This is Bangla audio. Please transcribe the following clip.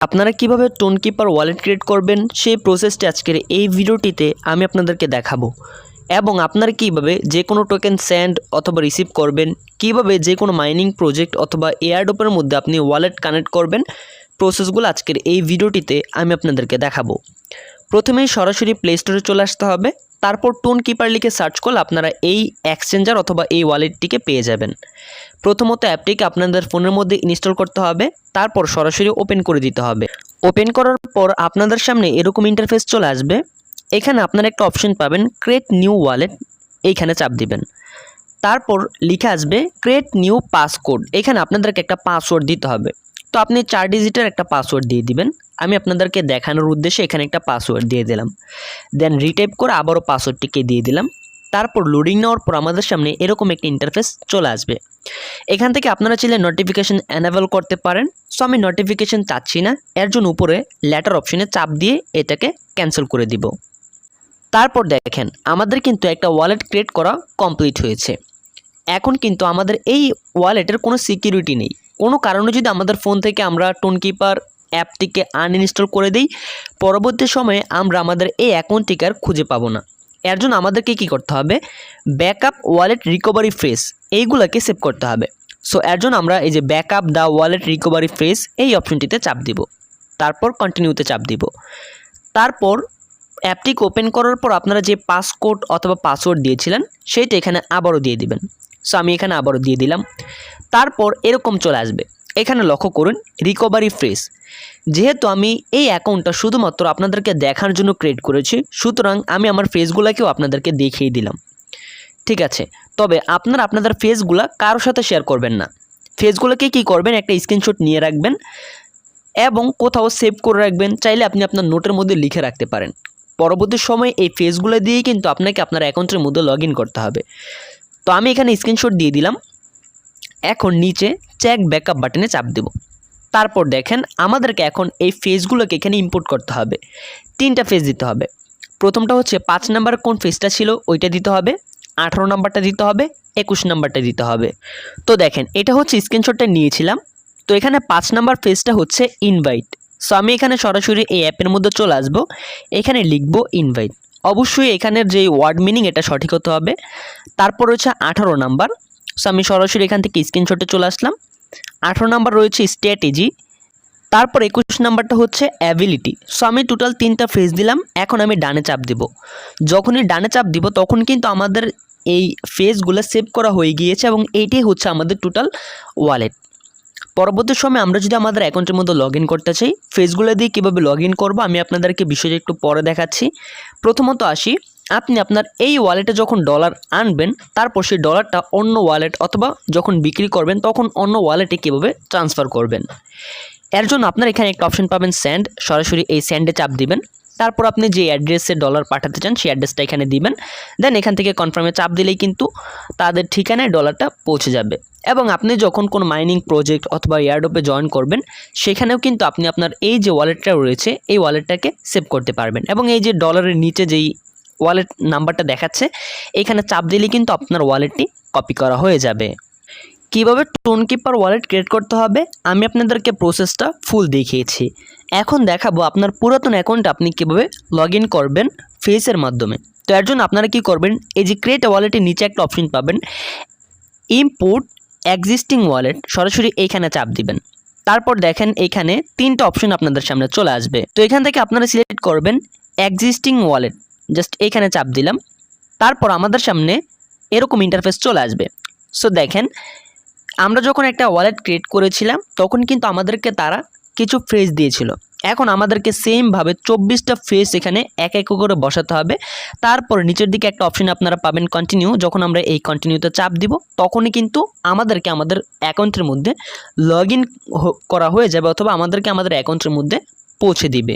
আপনারা কিভাবে টোনকিপার ওয়ালেট ক্রিয়েট করবেন সেই প্রসেসটি আজকের এই ভিডিওটিতে আমি আপনাদেরকে দেখাবো এবং আপনারা কিভাবে যে কোনো টোকেন সেন্ড অথবা রিসিভ করবেন, কিভাবে যে কোনো মাইনিং প্রজেক্ট অথবা এয়ারড্রপের মধ্যে আপনি ওয়ালেট কানেক্ট করবেন, প্রসেসগুলো আজকের এই ভিডিওটিতে আমি আপনাদেরকে দেখাবো। প্রথমেই সরাসরি প্লে স্টোরে চলে আসতে হবে, তারপর টোনকিপার লিখে সার্চ করলে আপনারা এই এক্সচেঞ্জার অথবা এই ওয়ালেটটিকে পেয়ে যাবেন। প্রথমত অ্যাপটিকে আপনাদের ফোনের মধ্যে ইনস্টল করতে হবে, তারপর সরাসরি ওপেন করে দিতে হবে। ওপেন করার পর আপনাদের সামনে এরকম ইন্টারফেস চলে আসবে। এখানে আপনারা একটা অপশন পাবেন ক্রিয়েট নিউ ওয়ালেট, এইখানে চাপ দিবেন। তারপর লিখে আসবে ক্রিয়েট নিউ পাসকোড, এখানে আপনাদেরকে একটা পাসওয়ার্ড দিতে হবে। তো আপনি 4 ডিজিটের একটা পাসওয়ার্ড দিয়ে দিবেন। আমি আপনাদেরকে দেখানোর উদ্দেশ্যে এখানে একটা পাসওয়ার্ড দিয়ে দিলাম। দেন রিটাইপ করে আবারও পাসওয়ার্ডটিকে দিয়ে দিলাম। তারপর লোডিং নেওয়ার পর আমাদের সামনে এরকম একটা ইন্টারফেস চলে আসবে। এখান থেকে আপনারা চাইলে নোটিফিকেশন এনেবল করতে পারেন। সো আমি নোটিফিকেশন চাচ্ছি না, এর জন্য উপরে লেটার অপশনে চাপ দিয়ে এটাকে ক্যান্সেল করে দিব। তারপর দেখেন আমাদের কিন্তু একটা ওয়ালেট ক্রিয়েট করা কমপ্লিট হয়েছে। এখন কিন্তু আমাদের এই ওয়ালেটের কোনো সিকিউরিটি নেই। কোনো কারণে যদি আমাদের ফোন থেকে আমরা টোনকিপার অ্যাপটিকে আনইনস্টল করে দিই, পরবর্তী সময়ে আমরা আমাদের এই অ্যাকাউন্টটিকে আর খুঁজে পাবো না। এর জন্য আমাদেরকে কী করতে হবে, ব্যাকআপ ওয়ালেট রিকভারি ফ্রেজ এইগুলোকে সেভ করতে হবে। সো এর জন্য আমরা এই যে backup the wallet recovery phrase এই অপশনটিতে চাপ দিব, তারপর কন্টিনিউতে চাপ দিব। তারপর অ্যাপটিকে ওপেন করার পর আপনারা যে পাসকোড অথবা পাসওয়ার্ড দিয়েছিলেন সেইটা এখানে আবারও দিয়ে দিবেন। সো আমি এখানে আবারও দিয়ে দিলাম। তারপর এরকম চলে আসবে, এখানে লক্ষ্য করুন রিকভারি ফ্রেজ। যেহেতু আমি এই অ্যাকাউন্টটা শুধুমাত্র আপনাদেরকে দেখার জন্য ক্রিয়েট করেছি, সুতরাং আমি আমার ফেসগুলোকেও আপনাদেরকে দেখিয়ে দিলাম। ঠিক আছে, তবে আপনারা আপনাদের ফেসগুলো কারোর সাথে শেয়ার করবেন না। ফেসগুলোকে কী করবেন, একটা স্ক্রিনশট নিয়ে রাখবেন এবং কোথাও সেভ করে রাখবেন। চাইলে আপনি আপনার নোটের মধ্যে লিখে রাখতে পারেন। পরবর্তী সময়ে এই ফেসগুলো দিয়েই কিন্তু আপনাকে আপনার অ্যাকাউন্টের মধ্যে লগ ইন করতে হবে। তো আমি এখানে স্ক্রিনশট দিয়ে দিলাম। এখন নিচে চেক ব্যাকআপ বাটনে চাপ দেব। তারপর দেখেন আমাদেরকে এখন এই ফেজগুলোকে এখানে ইম্পোর্ট করতে হবে। 3টা ফেজ দিতে হবে। প্রথমটা হচ্ছে 5 নাম্বার কোন ফেজটা ছিল ওইটা দিতে হবে, 18 নাম্বারটা দিতে হবে, 21 নাম্বারটা দিতে হবে। তো দেখেন এটা হচ্ছে স্ক্রিনশটটা নিয়েছিলাম। তো এখানে 5 নাম্বার ফেজটা হচ্ছে ইনভাইট। সো আমি এখানে সরাসরি এই অ্যাপের মধ্যে চলে আসব, এখানে লিখব ইনভাইট। অবশ্যই এখানের যে ওয়ার্ড মিনিং এটা সঠিক হতে হবে। তারপর হচ্ছে 18 নাম্বার। সো আমি সরাসরি এখান থেকে স্ক্রিনশটে চলে আসলাম। 18 নাম্বার রয়েছে স্ট্র্যাটেজি। তারপর 21 নাম্বারটা হচ্ছে অ্যাবিলিটি। সো আমি টোটাল 3টা ফেজ দিলাম। এখন আমি ডানে চাপ দিব। যখনই ডানে চাপ দিব তখন কিন্তু আমাদের এই ফেজগুলো সেভ করা হয়ে গিয়েছে এবং এইটাই হচ্ছে আমাদের টোটাল ওয়ালেট। পরবর্তী সময়ে আমরা যদি আমাদের অ্যাকাউন্টের মধ্যে লগ ইন করতে চাই, ফেজগুলো দিয়ে কীভাবে লগ ইন করবো আমি আপনাদেরকে বিষয়টা একটু পরে দেখাচ্ছি। প্রথমত আসি, আপনি আপনার এই ওয়ালেটে যখন ডলার আনবেন, তারপর সেই ডলারটা অন্য ওয়ালেট অথবা যখন বিক্রি করবেন তখন অন্য ওয়ালেটে কীভাবে ট্রান্সফার করবেন। এর জন্য আপনার এখানে একটা অপশন পাবেন সেন্ড, সরাসরি এই সেন্ডে চাপ দিবেন। তারপর আপনি যে অ্যাড্রেসে ডলার পাঠাতে চান সেই অ্যাড্রেসটা এখানে দিবেন। দেন এখান থেকে কনফার্মে চাপ দিলেই কিন্তু তাদের ঠিকানায় ডলারটা পৌঁছে যাবে। এবং আপনি যখন কোনো মাইনিং প্রজেক্ট অথবা এয়ারড্রপে জয়েন করবেন, সেখানেও কিন্তু আপনি আপনার এই যে ওয়ালেটটা রয়েছে এই ওয়ালেটটাকে সেভ করতে পারবেন। এবং এই যে ডলারের নিচে যেই ওয়ালেট নাম্বারটা দেখাচ্ছে এখানে চাপ দিলে কিন্তু আপনার ওয়ালেটটি কপি করা হয়ে যাবে। কিভাবে টোনকিপার ওয়ালেট ক্রিয়েট করতে হবে আমি আপনাদেরকে প্রসেসটা ফুল দেখিয়েছি। এখন দেখাবো আপনার পুরাতন অ্যাকাউন্টে আপনি কীভাবে লগ ইন করবেন ফেসের মাধ্যমে। তো এর জন্য আপনারা কী করবেন, এই যে ক্রিয়েট ওয়ালেটের নিচে একটা অপশন পাবেন ইম্পোর্ট এক্সিস্টিং ওয়ালেট, সরাসরি এইখানে চাপ দিবেন। তারপর দেখেন এইখানে 3টা অপশন আপনাদের সামনে চলে আসবে। তো এখান থেকে আপনারা সিলেক্ট করবেন এক্সিস্টিং ওয়ালেট, জাস্ট এইখানে চাপ দিলাম। তারপর আমাদের সামনে এরকম ইন্টারফেস চলে আসবে। সো দেখেন আমরা যখন একটা ওয়ালেট ক্রিয়েট করেছিলাম তখন কিন্তু আমাদেরকে তারা কিছু ফ্রেজ দিয়েছিল। এখন আমাদেরকে সেমভাবে 24টা ফ্রেজ এখানে এক এক করে বসাতে হবে। তারপর নিচের দিকে একটা অপশন আপনারা পাবেন কন্টিনিউ। যখন আমরা এই কন্টিনিউতে চাপ দিব তখনই কিন্তু আমাদেরকে আমাদের অ্যাকাউন্টের মধ্যে লগ ইন করা হয়ে যাবে অথবা আমাদেরকে আমাদের অ্যাকাউন্টের মধ্যে পৌঁছে দিবে।